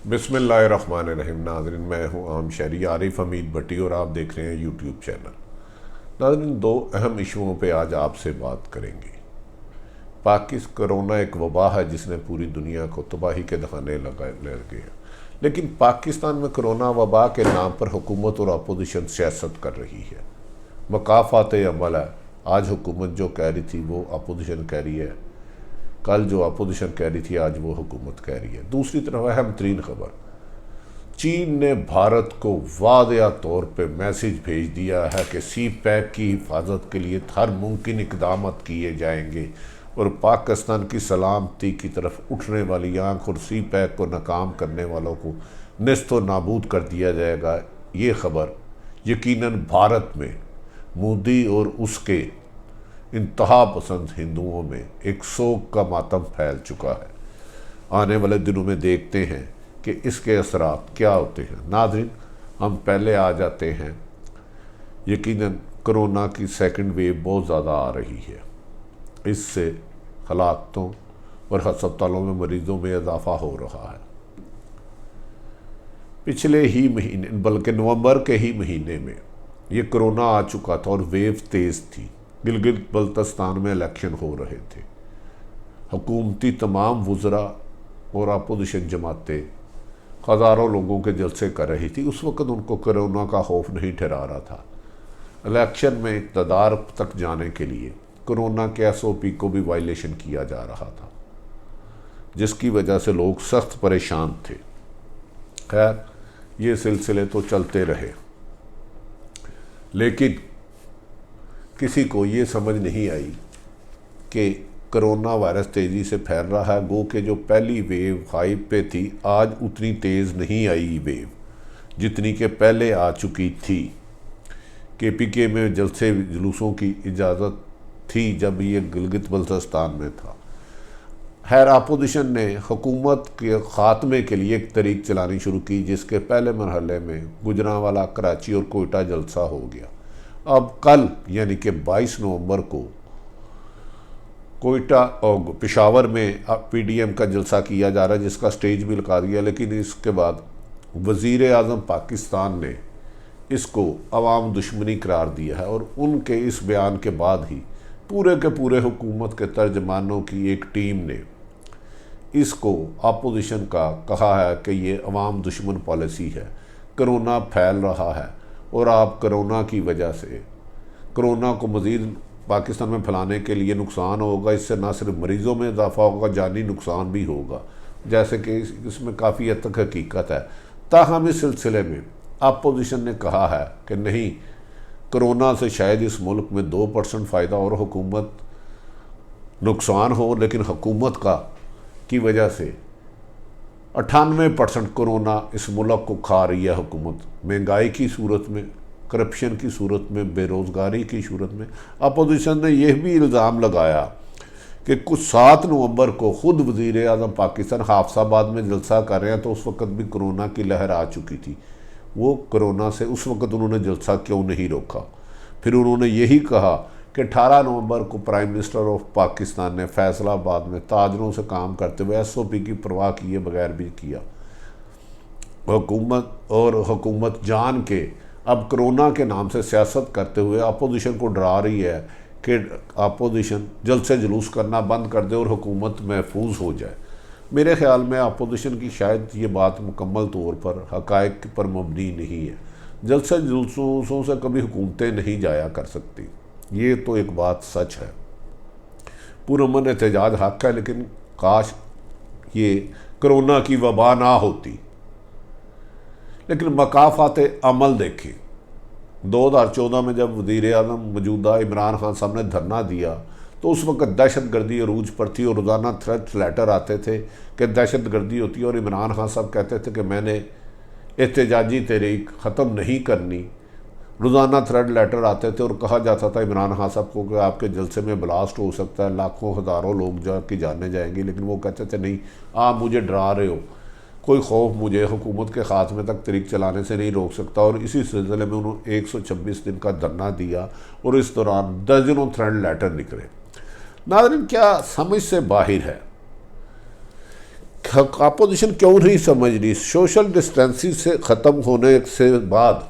बिस्मिल्लाहिर्रहमानिर्रहीम। नाज़रीन, मैं हूँ आम शहरी आरिफ हमीद भट्टी और आप देख रहे हैं यूट्यूब चैनल। नाज़रीन, दो अहम इशुओं पे आज आपसे बात करेंगे। कोरोना एक वबा है जिसने पूरी दुनिया को तबाही के दहाने लगे हैं, लेकिन पाकिस्तान में कोरोना वबा के नाम पर हुकूमत और अपोजिशन सियासत कर रही है। मकाफात अमल है। आज हुकूमत जो कह रही थी वो अपोजिशन कह रही है, कल जो अपोजिशन कह रही थी आज वो हुकूमत कह रही है। दूसरी तरफ अहम तरीन खबर, चीन ने भारत को वादिया तौर पे मैसेज भेज दिया है कि सी पैक की हिफाजत के लिए हर मुमकिन इकदाम किए जाएंगे और पाकिस्तान की सलामती की तरफ उठने वाली आंख और सी पैक को नाकाम करने वालों को निस्तो नाबूद कर दिया जाएगा। ये खबर यकीनन भारत में मोदी और उसके इंतहा पसंद हिंदुओं में एक शोक का मातम फैल चुका है। आने वाले दिनों में देखते हैं कि इसके असरात क्या होते हैं। नाज़रीन, हम पहले आ जाते हैं, यकीनन कोरोना की सेकंड वेव बहुत ज़्यादा आ रही है। इससे हलाकतों और हस्पतालों में मरीज़ों में इजाफा हो रहा है। पिछले ही महीने, बल्कि नवंबर के ही महीने में ये कोरोना आ चुका था और वेव तेज़ थी। गिलगित बल्तिस्तान में इलेक्शन हो रहे थे। हुकूमती तमाम वज़रा और अपोजिशन जमातें हज़ारों लोगों के जलसे कर रही थी। उस वक़्त उनको कोरोना का खौफ नहीं ठहरा रहा था। इलेक्शन में इक़्तिदार तक जाने के लिए कोरोना के SOP को भी वायलेशन किया जा रहा था, जिसकी वजह से लोग सख्त परेशान थे। खैर, ये सिलसिले तो चलते रहे, लेकिन किसी को ये समझ नहीं आई कि कोरोना वायरस तेज़ी से फैल रहा है। गो के जो पहली वेव हाइप पे थी, आज उतनी तेज़ नहीं आई वेव जितनी के पहले आ चुकी थी। KPK में जलसे जुलूसों की इजाज़त थी जब ये गिलगित बल्तिस्तान में था। खैर, अपोजिशन ने हुकूमत के ख़ात्मे के लिए एक तरीक़ चलानी शुरू की, जिसके पहले मरहले में गुजरांवाला, कराची और कोयटा जलसा हो गया। अब कल यानी कि 22 नवंबर को कोयटा और पेशावर में PDM का जलसा किया जा रहा है, जिसका स्टेज भी लगा दिया। लेकिन इसके बाद वज़ीर आज़म पाकिस्तान ने इसको अवाम दुश्मनी करार दिया है और उनके इस बयान के बाद ही पूरे के पूरे हुकूमत के तर्जमानों की एक टीम ने इसको अपोजिशन का कहा है कि ये अवाम दुश्मन पॉलिसी है, कोरोना फैल रहा है और आप कोरोना की वजह से कोरोना को मज़ीद पाकिस्तान में फैलाने के लिए नुकसान होगा। इससे ना सिर्फ मरीज़ों में इजाफा होगा, जानी नुकसान भी होगा, जैसे कि इसमें काफ़ी हद तक हकीकत है। ताहम इस सिलसिले में अपोजिशन ने कहा है कि नहीं, कोरोना से शायद इस मुल्क में 2% फ़ायदा और हुकूमत नुकसान हो, लेकिन हुकूमत की वजह से 98% कोरोना इस मुल्क को खा रही है हुकूमत। महंगाई की सूरत में, करप्शन की सूरत में, बेरोज़गारी की सूरत में। अपोजिशन ने यह भी इल्ज़ाम लगाया कि कुछ 7 नवंबर को ख़ुद वज़ीर आज़म पाकिस्तान हाफसाबाद में जलसा कर रहे हैं, तो उस वक़्त भी कोरोना की लहर आ चुकी थी। वो कोरोना से उस वक़्त उन्होंने जलसा क्यों नहीं रोका? फिर उन्होंने यही कहा कि 18 नवंबर को प्राइम मिनिस्टर ऑफ पाकिस्तान ने फैसलाबाद में ताजरों से काम करते हुए SOP की परवाह किए बगैर भी किया। हुकूमत जान के अब कोरोना के नाम से सियासत करते हुए अपोजिशन को डरा रही है कि अपोजिशन जल्द से जुलूस करना बंद कर दे और हुकूमत महफूज हो जाए। मेरे ख़्याल में अपोजिशन की शायद ये बात मुकम्मल तौर पर हक़ाइक़ पर मबनी नहीं है। जल्द से जुलूसों से कभी हुकूमतें नहीं जाया कर सकती, ये तो एक बात सच है। पुरअमन एहतजाज हक़ है, लेकिन काश ये कोरोना की वबा ना होती। लेकिन मकाफात अमल देखें, 2014 में जब वज़ीर आज़म मौजूदा इमरान खान साहब ने धरना दिया, तो उस वक्त दहशतगर्दी अरूज पर थी और रोज़ाना थ्रेट लेटर आते थे कि दहशतगर्दी होती है और इमरान खान साहब कहते थे कि मैंने एहतजाजी तहरीक ख़त्म नहीं करनी। रोज़ाना थ्रेट लेटर आते थे और कहा जाता था इमरान खान साहब को कि आपके जलसे में ब्लास्ट हो सकता है, लाखों हज़ारों लोग जाके जाने जाएंगे। लेकिन वो कहते थे नहीं, आप मुझे डरा रहे हो, कोई खौफ मुझे हुकूमत के ख़ात्मे तक तरीक़ चलाने से नहीं रोक सकता। और इसी सिलसिले में उन्होंने 126 दिन का धरना दिया और इस दौरान दर्जनों थ्रेट लेटर निकले। नाज़रीन, क्या समझ से बाहर है अपोजिशन क्यों नहीं समझ रही? सोशल डिस्टेंसिंग से ख़त्म होने से बाद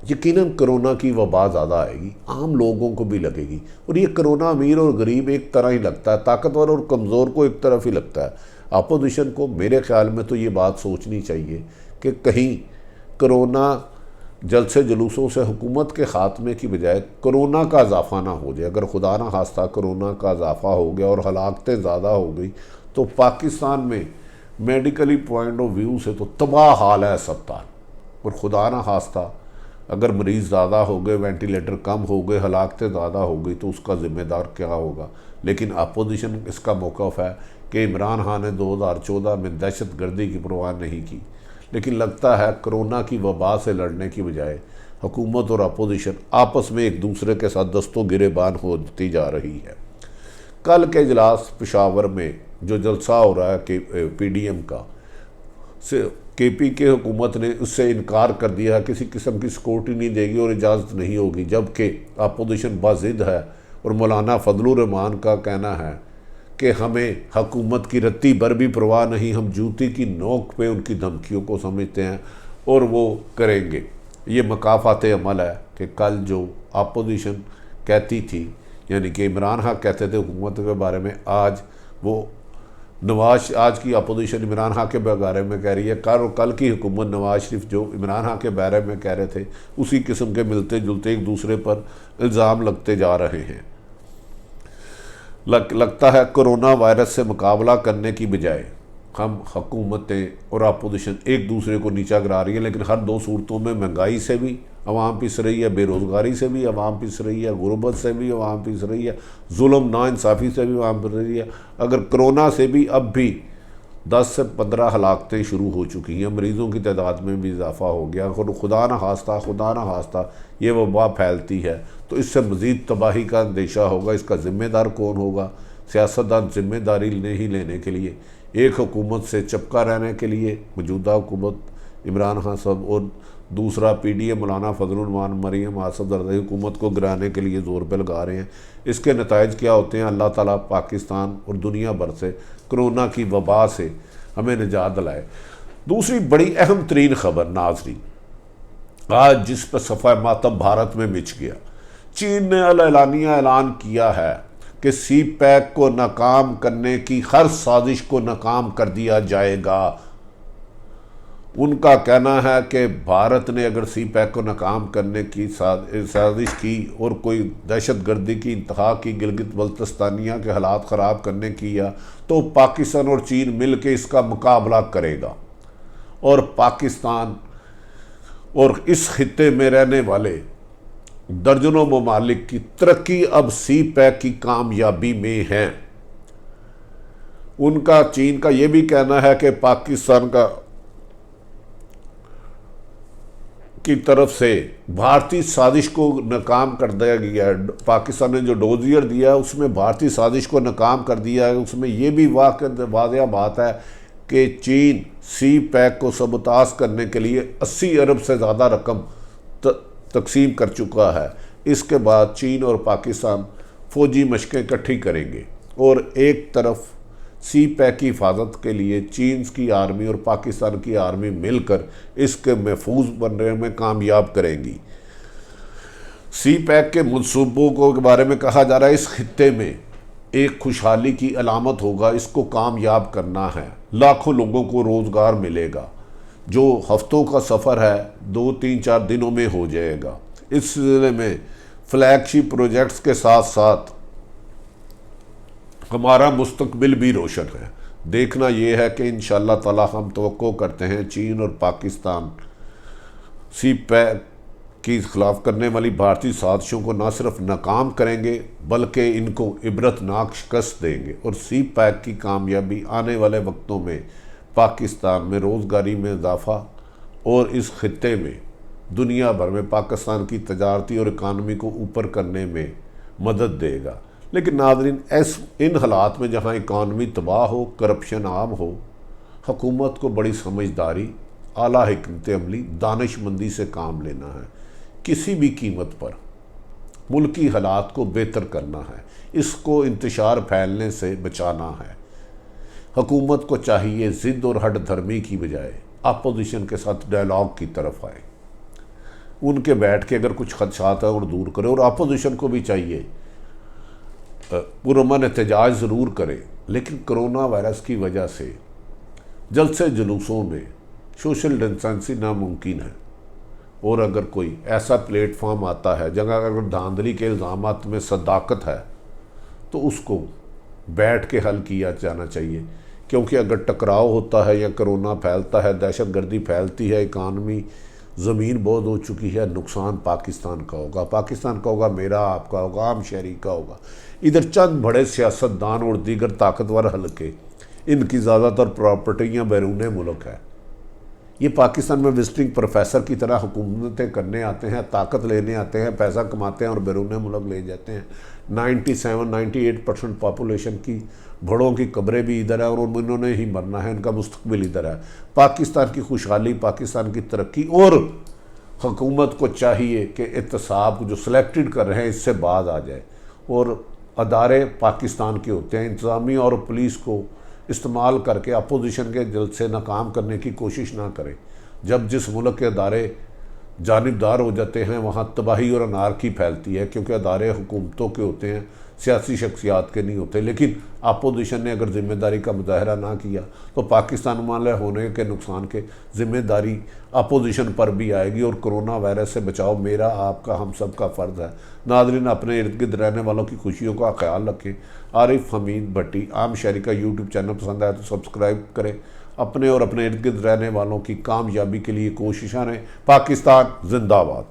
यकीनन कोरोना की वबा ज़्यादा आएगी, आम लोगों को भी लगेगी। और ये कोरोना अमीर और गरीब एक तरह ही लगता है, ताकतवर और कमज़ोर को एक तरफ ही लगता है। अपोजिशन को मेरे ख्याल में तो ये बात सोचनी चाहिए कि कहीं कोरोना जलसे जुलूसों से हुकूमत के ख़ात्मे की बजाय कोरोना का इजाफा ना हो जाए। अगर खुदा ना खास्ता कोरोना का इजाफा हो गया और हलाकतें ज़्यादा हो गई तो पाकिस्तान में मेडिकली पॉइंट ऑफ व्यू से तो तबाह हाल है सबका। और खुदा ना खास्ता अगर मरीज़ ज़्यादा हो गए, वेंटिलेटर कम हो गए, हलाकतें ज़्यादा हो गई तो उसका ज़िम्मेदार क्या होगा? लेकिन अपोजिशन इसका मौक़िफ़ है कि इमरान खान ने 2014 में दहशत गर्दी की परवाह नहीं की, लेकिन लगता है कोरोना की वबा से लड़ने की बजाय हुकूमत और अपोजिशन आपस में एक दूसरे के साथ दस्तों गिरेबान होती जा रही है। कल के इजलास पेशावर में जो जलसा हो रहा है कि PDM का से KP के हुकूमत ने उससे इनकार कर दिया, किसी किस्म की सिक्योरिटी नहीं देगी और इजाज़त नहीं होगी, जबकि अपोजिशन बाजिद है। और मौलाना फजलुर रहमान का कहना है कि हमें हुकूमत की रत्ती भर भी परवाह नहीं, हम जूती की नोक पे उनकी धमकियों को समझते हैं और वो करेंगे। ये मकाफात अमल है कि कल जो अपोजिशन कहती थी, यानी कि इमरान खान कहते थे हुकूमत के बारे में, आज वो आज की अपोजिशन इमरान खान के बारे में कह रही है। कल की हुकूमत नवाज शरीफ जो इमरान खान के बारे में कह रहे थे, उसी किस्म के मिलते जुलते एक दूसरे पर इल्ज़ाम लगते जा रहे हैं। लगता है कोरोना वायरस से मुकाबला करने की बजाय हम हुकूमतें और अपोजिशन एक दूसरे को नीचा गिरा रही है। लेकिन हर दो सूरतों में महंगाई से भी अवाम पिस रही है, बेरोज़गारी से भी अवाम पिस रही है, गुरबत से भी अवाम पिस रही है, जुल्म नाइंसाफ़ी से भी अवाम पिस रही है। अगर कोरोना से भी अब भी 10 से 15 हलाकतें शुरू हो चुकी हैं, मरीज़ों की तादाद में भी इजाफा हो गया, और खुदा ना खास्ता ये वबा फैलती है तो इससे मज़ीद तबाही का अंदेशा होगा। इसका ज़िम्मेदार कौन होगा? सियासतदान ज़िम्मेदारी नहीं लेने के लिए, एक हुकूमत से चिपका रहने के लिए मौजूदा हुकूमत इमरान खान साहब और दूसरा PDM मौलाना फजलुर रहमान मरीम आसफ जरदारी हुकूमत को गिराने के लिए ज़ोर पे लगा रहे हैं। इसके नताइज क्या होते हैं? अल्लाह ताला पाकिस्तान और दुनिया भर से कोरोना की वबा से हमें निजात दिलाए। दूसरी बड़ी अहम तरीन खबर नाज़रीन, आज जिस पर सफ़ा मातम भारत में मिच गया, चीन ने एलानिया ऐलान किया है कि CPEC को नाकाम करने की हर साजिश को नाकाम कर दिया जाएगा। उनका कहना है कि भारत ने अगर CPEC को नाकाम करने की साजिश की और कोई दहशत गर्दी की इंतहा की, गिलगित बल्तिस्तानिया के हालात ख़राब करने की, या तो पाकिस्तान और चीन मिल के इसका मुकाबला करेगा। और पाकिस्तान और इस खित्ते में रहने वाले दर्जनों ममालिक की तरक्की अब CPEC की कामयाबी में है। उनका चीन का ये भी कहना है कि पाकिस्तान की तरफ से भारतीय साजिश को नाकाम कर दिया गया है। पाकिस्तान ने जो डोजियर दिया है उसमें भारतीय साजिश को नाकाम कर दिया है। उसमें यह भी वाज़ेह बात है कि चीन CPEC को सबताज करने के लिए 80 अरब से ज़्यादा रकम तकसीम कर चुका है। इसके बाद चीन और पाकिस्तान फ़ौजी मशक़ें इकट्ठी करेंगे और एक तरफ CPEC की हिफाजत के लिए चीन की आर्मी और पाकिस्तान की आर्मी मिलकर इसके महफूज बनने में कामयाब करेंगी। CPEC के मनसूबों के बारे में कहा जा रहा है इस खित्ते में एक खुशहाली की अलामत होगा, इसको कामयाब करना है, लाखों लोगों को रोज़गार मिलेगा। जो हफ्तों का सफ़र है 2-3-4 दिनों में हो जाएगा। इस सिलसिले में फ्लैगशिप प्रोजेक्ट्स के साथ साथ हमारा मुस्तकबिल भी रोशन है। देखना यह है कि इंशाअल्लाह ताला हम तवक्को करते हैं चीन और पाकिस्तान CPEC के खिलाफ करने वाली भारतीय साजिशों को न सिर्फ नाकाम करेंगे बल्कि इनको इबरतनाक शिकस्त देंगे। और CPEC की कामयाबी आने वाले वक्तों में पाकिस्तान में रोज़गारी में इजाफा और इस खित्ते में दुनिया भर में पाकिस्तान की तजारती और इकानमी को ऊपर करने में मदद देगा। लेकिन नाज़रीन, इन हालात में जहाँ इकानमी तबाह हो, करप्शन आम हो, हुकूमत को बड़ी समझदारी, आला हिकमत अमली, दानिशमंदी से काम लेना है। किसी भी कीमत पर मुल्की हालात को बेहतर करना है, इसको इंतशार फैलने से बचाना है। हुकूमत को चाहिए जिद और हट धर्मी की बजाय अपोजिशन के साथ डायलॉग की तरफ आए, उनके बैठ के अगर कुछ खदशात है और दूर करे, और अपोजिशन को भी चाहिए पुरअमन एहतजाज ज़रूर करे, लेकिन कोरोना वायरस की वजह से जलसे जुलूसों में सोशल डिस्टेंसिंग नामुमकिन है। और अगर कोई ऐसा प्लेटफॉर्म आता है जगह अगर धांधली के इल्ज़ामात में सदाकत है तो उसको बैठ के हल किया जाना चाहिए, क्योंकि अगर टकराव होता है या कोरोना फैलता है, दहशतगर्दी फैलती है, इकानमी ज़मीन बहुत हो चुकी है, नुकसान पाकिस्तान का होगा, पाकिस्तान का होगा, मेरा आपका होगा, आम शहरी का होगा। इधर चंद बड़े सियासतदान और दीगर ताकतवर हल्के, इनकी ज़्यादातर प्रॉपर्टियाँ बैरून मुल्क है। ये पाकिस्तान में विजिटिंग प्रोफेसर की तरह हुकूमतें करने आते हैं, ताकत लेने आते हैं, पैसा कमाते हैं और बैरून मुल्क ले जाते हैं। 97-98% पॉपुलेशन की बड़ों की कब्रें भी इधर है और उन्होंने ही मरना है, इनका मुस्तकबिल इधर है। पाकिस्तान की खुशहाली, पाकिस्तान की तरक्की, और हुकूमत को चाहिए कि एहतसाब जो सिलेक्टेड कर रहे हैं इससे बाज आ जाए, और अदारे पाकिस्तान के होते हैं, इंतज़ामी और पुलिस को इस्तेमाल करके अपोजिशन के जलसे नाकाम करने की कोशिश ना करें। जब जिस मुल्क के अदारे जानिबदार हो जाते हैं वहाँ तबाही और अनारकी फैलती है, क्योंकि अदारे हुकूमतों के होते हैं, सियासी शख्सियात के नहीं होते। लेकिन अपोजिशन ने अगर ज़िम्मेदारी का मुजाहरा ना किया तो पाकिस्तान वाले होने के नुकसान के ज़िम्मेदारी अपोजिशन पर भी आएगी, और कोरोना वायरस से बचाव मेरा, आपका, हम सब का फ़र्ज़ है। नाज़रीन, अपने इर्द गिर्द रहने वालों की खुशियों का ख्याल रखें। आरिफ हमीद भट्टी आम शहरी का यूट्यूब चैनल पसंद आया तो सब्सक्राइब करें। अपने और अपने इर्द गिर्द रहने वालों की कामयाबी के लिए कोशिशें रहें। पाकिस्तान जिंदाबाद।